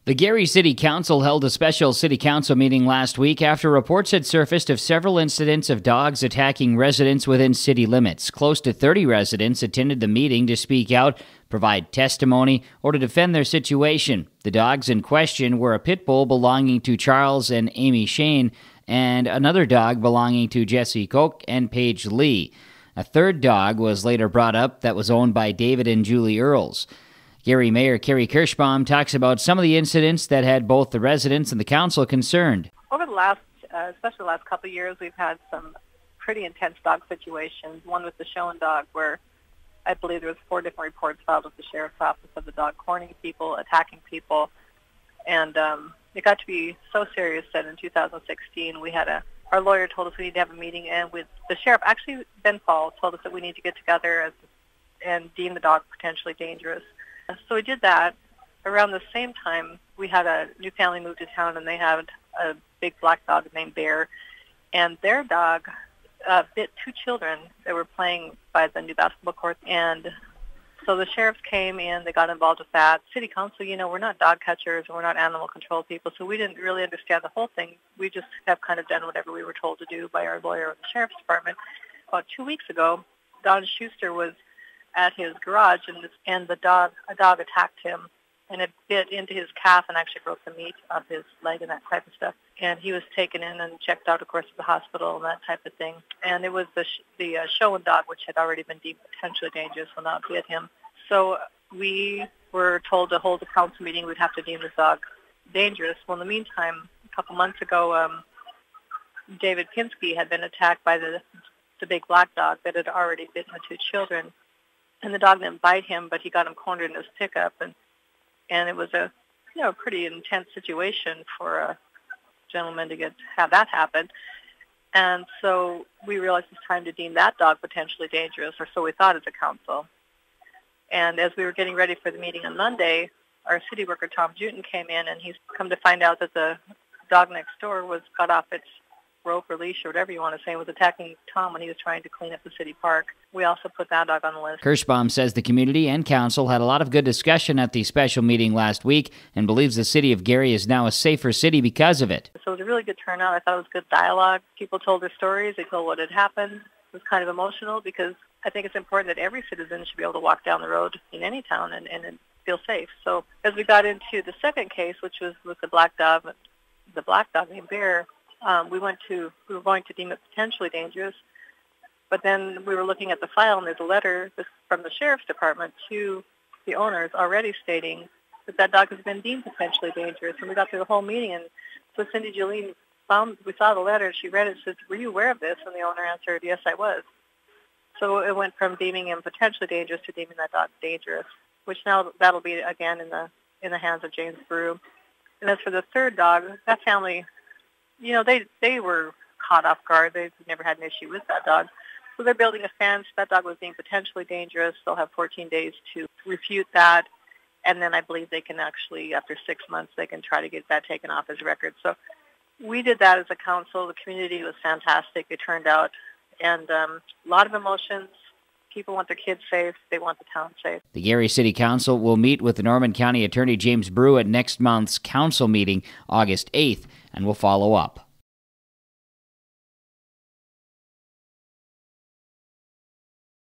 The Gary City Council held a special city council meeting last week after reports had surfaced of several incidents of dogs attacking residents within city limits. Close to 30 residents attended the meeting to speak out, provide testimony, or to defend their situation. The dogs in question were a pit bull belonging to Charles and Amy Shane and another dog belonging to Jesse Koch and Paige Lee. A third dog was later brought up that was owned by David and Julie Earls. Gary Mayor Kerry Kirschbaum talks about some of the incidents that had both the residents and the council concerned. Over the last, especially the last couple of years, we've had some pretty intense dog situations. One with the showing dog where I believe there was 4 different reports filed with the sheriff's office of the dog cornering people, attacking people. And it got to be so serious that in 2016 we had our lawyer told us we need to have a meeting, and with the sheriff, actually Ben Paul, told us that we need to get together and deem the dog potentially dangerous. So we did that. Around the same time, we had a new family move to town, and they had a big black dog named Bear, and their dog bit 2 children that were playing by the new basketball court. And so the sheriffs came in, they got involved with that. City council, we're not dog catchers, and we're not animal control people, so we didn't really understand the whole thing. We just have kind of done whatever we were told to do by our lawyer in the sheriff's department. About 2 weeks ago, Don Schuster was at his garage, and a dog attacked him, and it bit into his calf and actually broke the meat of his leg and that type of stuff. And he was taken in and checked out, of course, at the hospital and that type of thing. And it was the showing dog, which had already been deemed potentially dangerous, will not bit him. So we were told to hold a council meeting. We'd have to deem this dog dangerous. Well, in the meantime, a couple months ago, David Pinsky had been attacked by the big black dog that had already bitten the 2 children. And the dog didn't bite him, but he got him cornered in his pickup, and it was a pretty intense situation for a gentleman to have that happen. And so we realized it's time to deem that dog potentially dangerous, or so we thought as a council. And as we were getting ready for the meeting on Monday, our city worker Tom Juton came in, and he's come to find out that the dog next door was cut off its rope or leash or whatever you want to say, was attacking Tom when he was trying to clean up the city park. We also put that dog on the list. Kirschbaum says the community and council had a lot of good discussion at the special meeting last week and believes the city of Gary is now a safer city because of it. So it was a really good turnout. I thought it was good dialogue. People told their stories. They told what had happened. It was kind of emotional because I think it's important that every citizen should be able to walk down the road in any town and feel safe. So as we got into the second case, which was with the black dog named Bear, we were going to deem it potentially dangerous, but then we were looking at the file, and there's a letter from the sheriff's department to the owners already stating that dog has been deemed potentially dangerous. And we got through the whole meeting, and so Cindy Jolene we saw the letter, and she read it and said, "Were you aware of this?" And the owner answered, "Yes, I was." So it went from deeming him potentially dangerous to deeming that dog dangerous, which now that'll be again in the hands of James Brew. And as for the third dog, that family, they were caught off guard. They've never had an issue with that dog. So they're building a fence. That dog was deemed potentially dangerous. They'll have 14 days to refute that. And then I believe they can actually, after 6 months, they can try to get that taken off his record. So we did that as a council. The community was fantastic. It turned out. And a lot of emotions. People want their kids safe. They want the town safe. The Gary City Council will meet with the Norman County Attorney James Brew at next month's council meeting, August 8th, and will follow up.